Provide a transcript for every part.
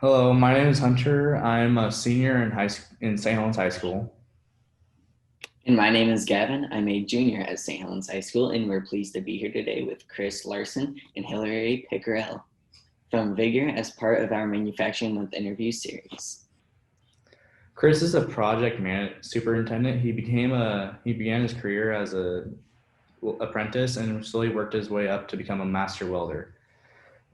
Hello, my name is Hunter. I'm a senior in St. Helens High School. And my name is Gavin. I'm a junior at St. Helens High School, and we're pleased to be here today with Chris Larson and Hillary Pickerell from Vigor as part of our Manufacturing Month interview series. Chris is a superintendent. He began his career as a apprentice and slowly worked his way up to become a master welder.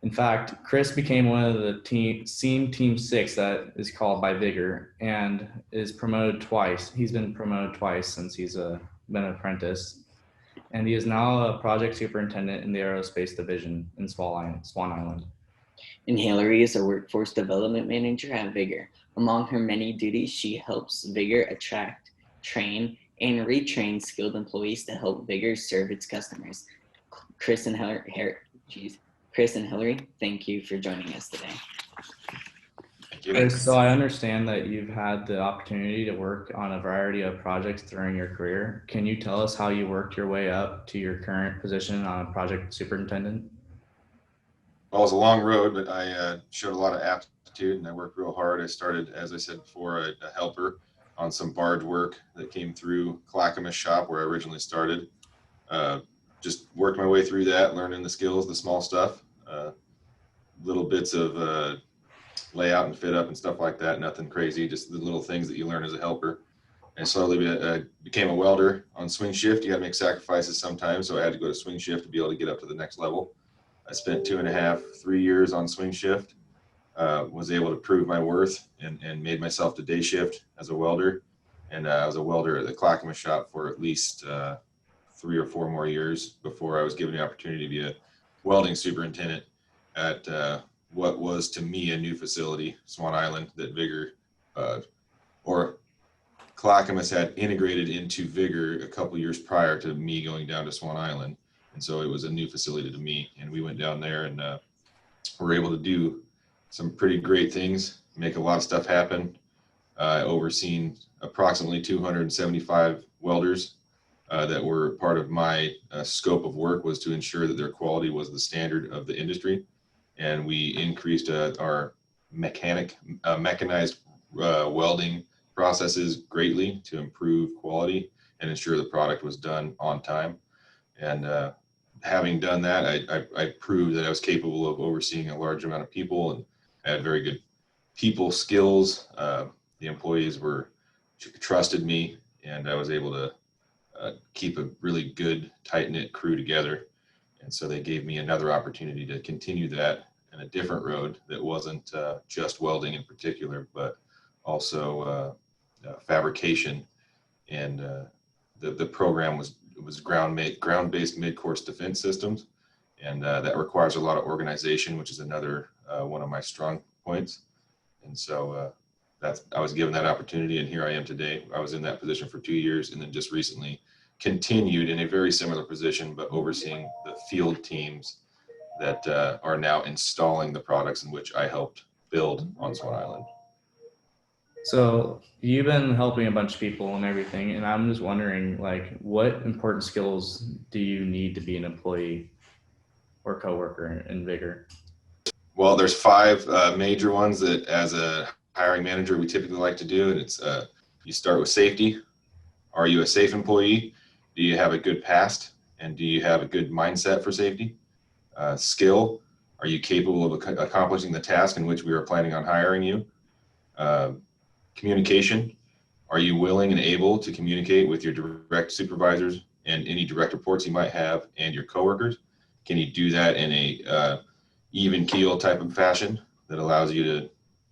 In fact, Chris became one of the team six that is called by Vigor and is promoted twice. He's been promoted twice since been an apprentice, and he is now a project superintendent in the aerospace division in Swan Island. And Hillary is a workforce development manager at Vigor. Among her many duties, she helps Vigor attract, train, and retrain skilled employees to help Vigor serve its customers. Chris and Hillary, Chris and Hillary, thank you for joining us today. Thank you. Chris, so I understand that you've had the opportunity to work on a variety of projects during your career. Can you tell us how you worked your way up to your current position on a project superintendent? Well, it was a long road, but I showed a lot of aptitude and I worked real hard. I started, as I said before, a helper on some barge work that came through Clackamas shop where I originally started. Just worked my way through that, learning the skills, the small stuff, little bits of layout and fit up and stuff like that. Nothing crazy, just the little things that you learn as a helper. And slowly became a welder on swing shift. You got to make sacrifices sometimes, so I had to go to swing shift to be able to get up to the next level. I spent 2.5, 3 years on swing shift, was able to prove my worth and made myself to day shift as a welder. And I was a welder at the Clackamas shop for at least 3 or 4 more years before I was given the opportunity to be a welding superintendent at what was to me a new facility, Swan Island, that Vigor or Clackamas had integrated into Vigor a couple years prior to me going down to Swan Island. And so it was a new facility to me. And we went down there and were able to do some pretty great things, make a lot of stuff happen. Overseen approximately 275 welders that were part of my scope of work was to ensure that their quality was the standard of the industry. And we increased our mechanized welding processes greatly to improve quality and ensure the product was done on time. And having done that, I proved that I was capable of overseeing a large amount of people and I had very good people skills. The employees trusted me, and I was able to keep a really good, tight-knit crew together. And so they gave me another opportunity to continue that in a different road that wasn't just welding in particular, but also fabrication. And the program was ground-based mid-course defense systems, and that requires a lot of organization, which is another one of my strong points. And so I was given that opportunity, and here I am today. I was in that position for 2 years, and then just recently continued in a very similar position, but overseeing the field teams that are now installing the products in which I helped build on Swan Island. So you've been helping a bunch of people and everything, and I'm just wondering, like, what important skills do you need to be an employee or coworker in Vigor? Well, there's 5 major ones that as a hiring manager we typically like to do, and it's you start with safety. Are you a safe employee? Do you have a good past? And do you have a good mindset for safety? Skill, are you capable of accomplishing the task in which we are planning on hiring you? Communication, are you willing and able to communicate with your direct supervisors and any direct reports you might have and your coworkers? Can you do that in a even keel type of fashion that allows you to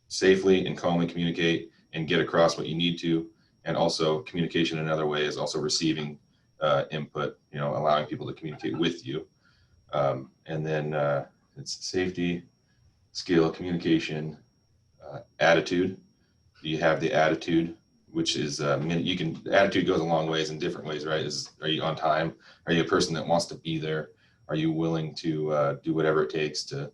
safely and calmly communicate and get across what you need to? And also communication another way is also receiving input, allowing people to communicate with you. And then it's safety, skill, communication, attitude. Do you have the attitude, which is attitude goes a long ways in different ways, right? Are you on time? Are you a person that wants to be there? Are you willing to do whatever it takes to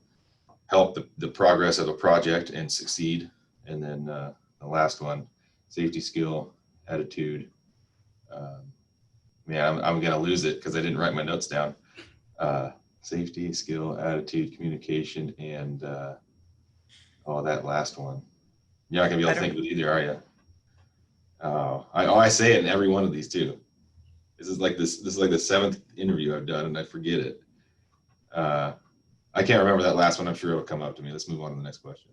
help the progress of a project and succeed? And then the last one, safety, skill, attitude. I'm going to lose it because I didn't write my notes down. Safety, skill, attitude, communication, and Oh, that last one. You're not gonna be able I to think don't, of it either, are you? I say it in every one of these too. This is like the seventh interview I've done, and I forget it. Uh, I can't remember that last one. I'm sure it'll come up to me. Let's move on to the next question.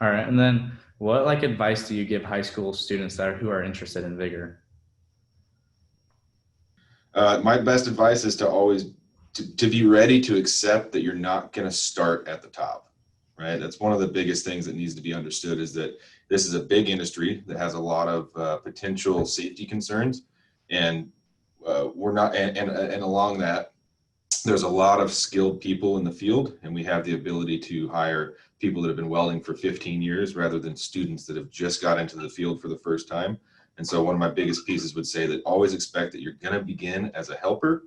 All right. And then what like advice do you give high school students who are interested in vigor? My best advice is to always to be ready to accept that you're not going to start at the top, right? That's one of the biggest things that needs to be understood, is that this is a big industry that has a lot of potential safety concerns, and we're not, and along that, there's a lot of skilled people in the field, and we have the ability to hire people that have been welding for 15 years rather than students that have just got into the field for the first time. And so one of my biggest pieces would say that always expect that you're going to begin as a helper,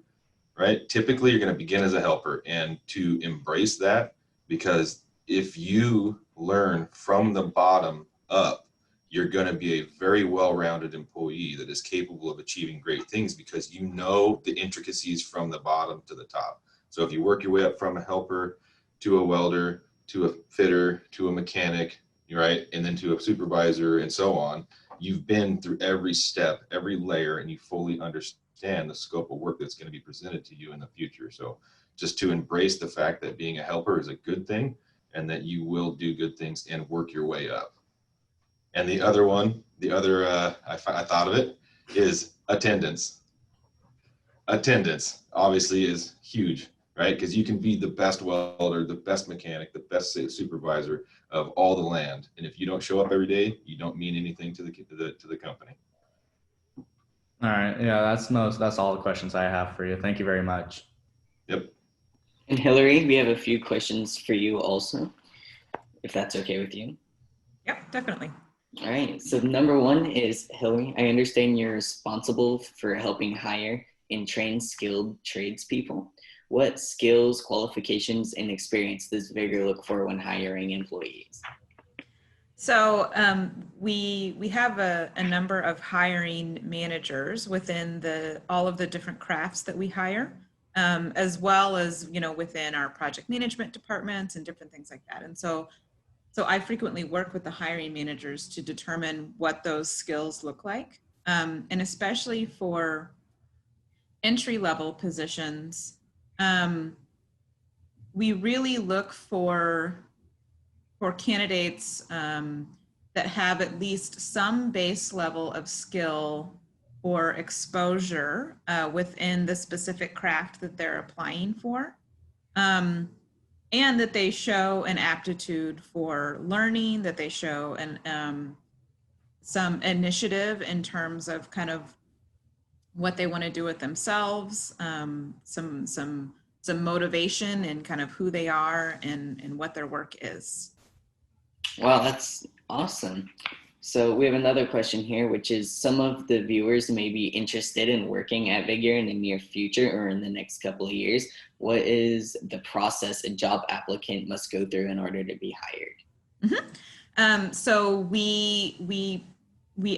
right? Typically, you're going to begin as a helper, and to embrace that, because if you learn from the bottom up, you're going to be a very well-rounded employee that is capable of achieving great things, because you know the intricacies from the bottom to the top. So if you work your way up from a helper to a welder to a fitter to a mechanic, right, and then to a supervisor and so on, you've been through every step, every layer, and you fully understand the scope of work that's going to be presented to you in the future. So just to embrace the fact that being a helper is a good thing, and that you will do good things and work your way up. And the other one, I thought of it, is attendance. Attendance obviously is huge, right? Because you can be the best welder, the best mechanic, the best supervisor of all the land, and if you don't show up every day, you don't mean anything to the company. All right. Yeah, that's all the questions I have for you. Thank you very much. Yep. And Hillary, we have a few questions for you also, if that's okay with you. yep, definitely. All right. So number one is, Hillary, I understand you're responsible for helping hire and train skilled tradespeople. What skills, qualifications, and experience does Vigor look for when hiring employees? So we have a number of hiring managers within all of the different crafts that we hire, as well as within our project management departments and different things like that. And so I frequently work with the hiring managers to determine what those skills look like, and especially for entry-level positions, we really look for candidates that have at least some base level of skill or exposure within the specific craft that they're applying for, and that they show an aptitude for learning, that they show some initiative in terms of kind of what they want to do with themselves, some motivation and kind of who they are and what their work is. Wow, that's awesome. So we have another question here, which is, some of the viewers may be interested in working at Vigor in the near future or in the next couple of years. What is the process a job applicant must go through in order to be hired? Mm-hmm. So we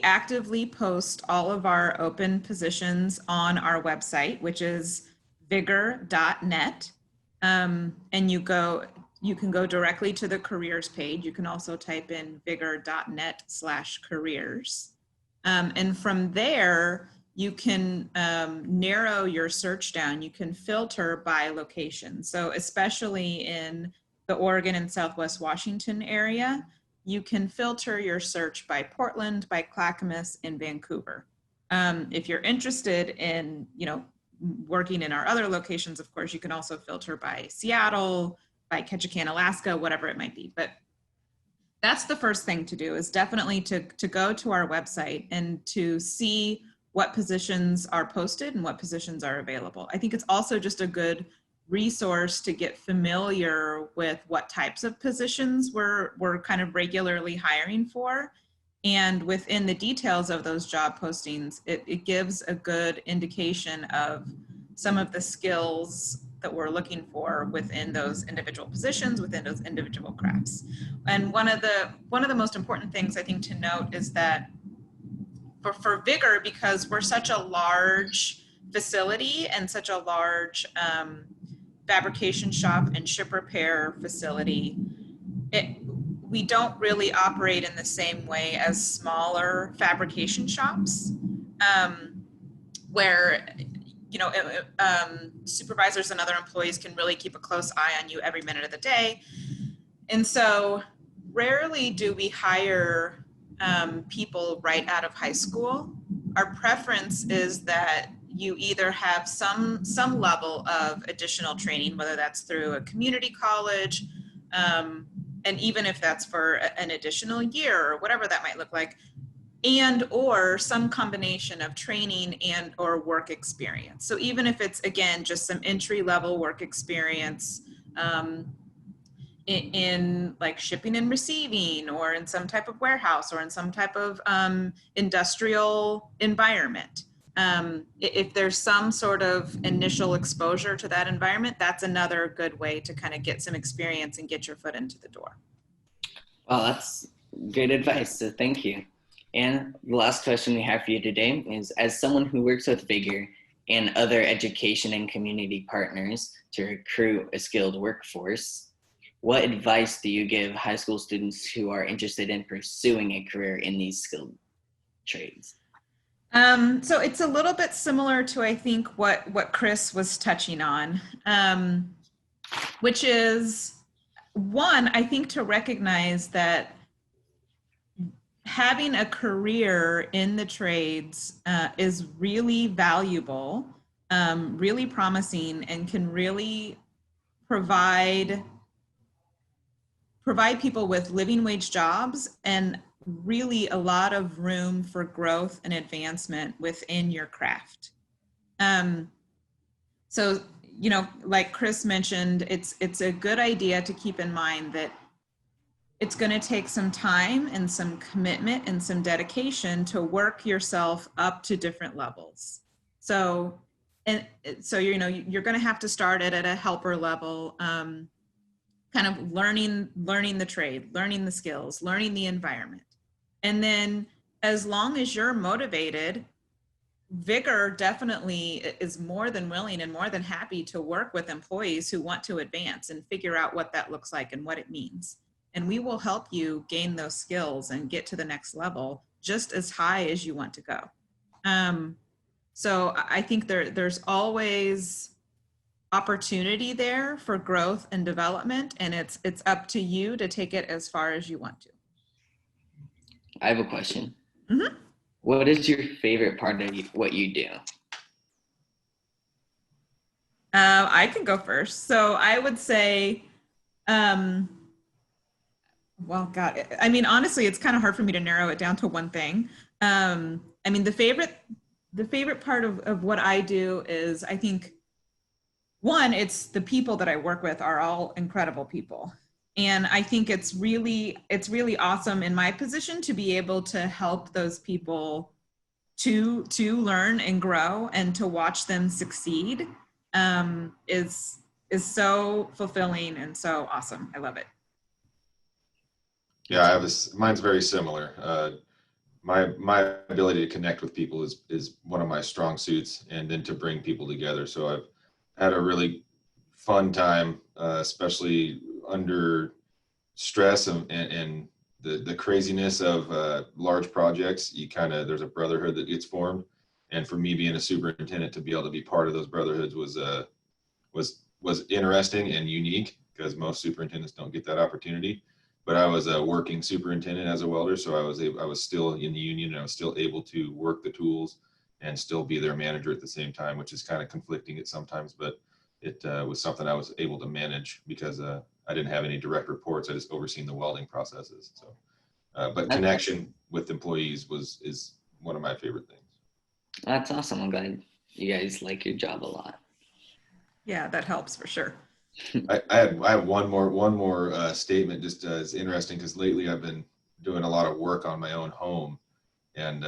actively post all of our open positions on our website, which is vigor.net. And you can go directly to the careers page. You can also type in vigor.net/careers. And from there, you can narrow your search down. You can filter by location. So especially in the Oregon and Southwest Washington area, you can filter your search by Portland, by Clackamas, and Vancouver. If you're interested in, working in our other locations, of course, you can also filter by Seattle, by Ketchikan, Alaska, whatever it might be. But that's the first thing to do, is definitely to go to our website and to see what positions are posted and what positions are available. I think it's also just a good resource to get familiar with what types of positions we're kind of regularly hiring for. And within the details of those job postings, it gives a good indication of some of the skills that we're looking for within those individual positions, within those individual crafts. And one of the most important things I think to note is that for Vigor, because we're such a large facility and such a large fabrication shop and ship repair facility, we don't really operate in the same way as smaller fabrication shops, where supervisors and other employees can really keep a close eye on you every minute of the day. And so rarely do we hire people right out of high school. Our preference is that you either have some level of additional training, whether that's through a community college, and even if that's for an additional year or whatever that might look like, and or some combination of training and or work experience. So even if it's, again, just some entry level work experience in like shipping and receiving, or in some type of warehouse, or in some type of industrial environment. If there's some sort of initial exposure to that environment, that's another good way to kind of get some experience and get your foot into the door. Well, that's good advice, so thank you. And the last question we have for you today is, as someone who works with Vigor and other education and community partners to recruit a skilled workforce, what advice do you give high school students who are interested in pursuing a career in these skilled trades? So it's a little bit similar to, I think, what Chris was touching on, which is, one, I think, to recognize that having a career in the trades is really valuable, really promising, and can really provide people with living wage jobs and really a lot of room for growth and advancement within your craft. So, like Chris mentioned, it's a good idea to keep in mind that it's going to take some time and some commitment and some dedication to work yourself up to different levels. So you're going to have to start it at a helper level, kind of learning the trade, learning the skills, learning the environment. And then as long as you're motivated, Vigor definitely is more than willing and more than happy to work with employees who want to advance and figure out what that looks like and what it means. And we will help you gain those skills and get to the next level just as high as you want to go. So I think there's always opportunity there for growth and development, and it's up to you to take it as far as you want to. I have a question. Mm-hmm. What is your favorite part of what you do? I can go first. So I would say, well, God, I mean, honestly, it's kind of hard for me to narrow it down to one thing. I mean, the favorite part of what I do is, I think, one, it's the people that I work with are all incredible people. And I think it's really awesome in my position to be able to help those people to learn and grow, and to watch them succeed is so fulfilling and so awesome. I love it. Yeah, mine's very similar. My ability to connect with people is one of my strong suits, and then to bring people together. So I've had a really fun time, especially under stress and the craziness of large projects. There's a brotherhood that gets formed, and for me, being a superintendent, to be able to be part of those brotherhoods was interesting and unique, because most superintendents don't get that opportunity. But I was a working superintendent as a welder, so I was still in the union, and I was still able to work the tools and still be their manager at the same time, which is kind of conflicting at sometimes, but it was something I was able to manage because I didn't have any direct reports. I just overseen the welding processes. So, but connection with employees is one of my favorite things. That's awesome. I'm glad you guys like your job a lot. Yeah, that helps for sure. I have one more statement, just as interesting, because lately I've been doing a lot of work on my own home, and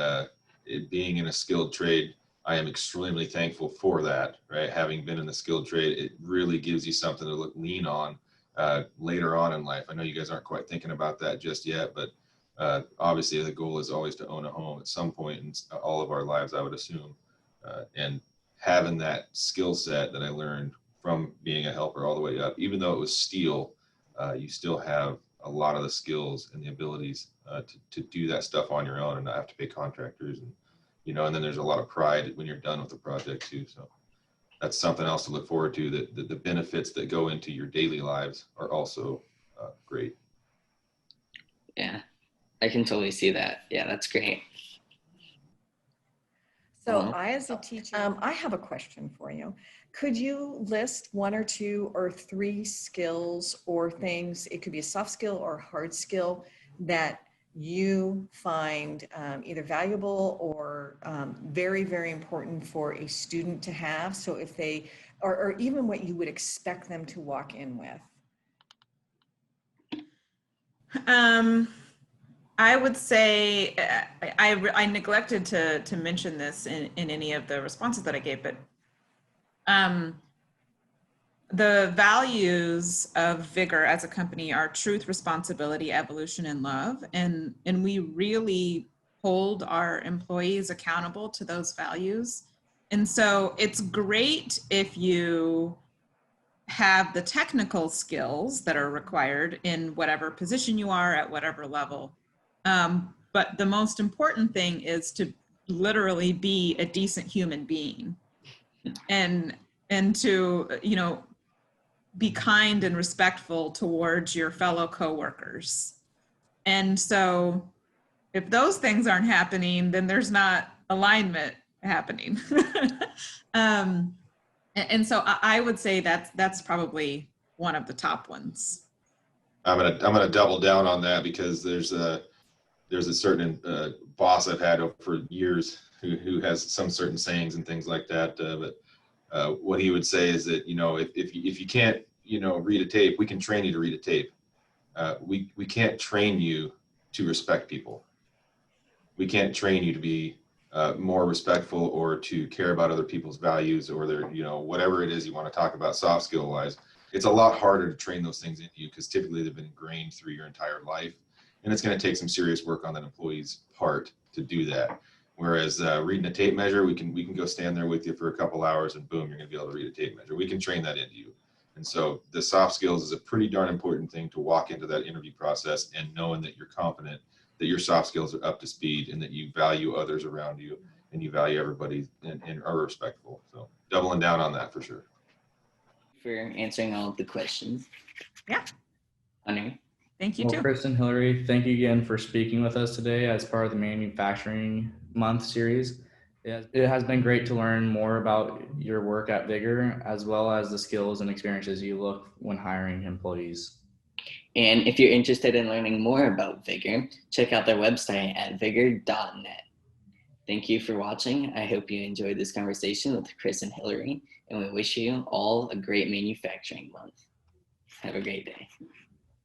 it being in a skilled trade, I am extremely thankful for that, right? Having been in the skilled trade, it really gives you something to lean on later on in life. I know you guys aren't quite thinking about that just yet, but obviously the goal is always to own a home at some point in all of our lives, I would assume. And having that skill set that I learned from being a helper all the way up, even though it was steel, you still have a lot of the skills and the abilities to do that stuff on your own and not have to pay contractors. And, you know, and then there's a lot of pride when you're done with the project too. So that's something else to look forward to, that the benefits that go into your daily lives are also great. Yeah, I can totally see that. Yeah, that's great. So Well, I, as a teacher, I have a question for you. Could you list 1 or 2 or 3 skills or things, it could be a soft skill or a hard skill, that you find either valuable or very, very important for a student to have? So if they, or even what you would expect them to walk in with? I would say I neglected to mention this in any of the responses that I gave, but the values of Vigor as a company are truth, responsibility, evolution, and love, and we really hold our employees accountable to those values. And so it's great if you have the technical skills that are required in whatever position you are at whatever level. But the most important thing is to literally be a decent human being, and to, you know, be kind and respectful towards your fellow coworkers. And so if those things aren't happening, then there's not alignment happening. And so I would say that's probably one of the top ones. I'm gonna double down on that, because there's a certain boss I've had for years who has some certain sayings and things like that. But what he would say is that, you know, if you can't, you know, read a tape, we can train you to read a tape. We can't train you to respect people. We can't train you to be more respectful or to care about other people's values or their, you know, whatever it is you want to talk about soft skill wise. It's a lot harder to train those things into you, because typically they've been ingrained through your entire life, and it's going to take some serious work on that employee's part to do that. Whereas reading a tape measure, we can go stand there with you for a couple hours and boom, you're going to be able to read a tape measure. We can train that into you. And so the soft skills is a pretty darn important thing to walk into that interview process and knowing that you're confident that your soft skills are up to speed and that you value others around you and you value everybody and are respectful. So doubling down on that for sure. For answering all of the questions. Yeah. Hunter. Thank you Well, too. Chris and Hillary, thank you again for speaking with us today as part of the Manufacturing Month series. It has been great to learn more about your work at Vigor, as well as the skills and experiences you look when hiring employees. And if you're interested in learning more about Vigor, check out their website at vigor.net. Thank you for watching. I hope you enjoyed this conversation with Chris and Hillary, and we wish you all a great manufacturing month. Have a great day.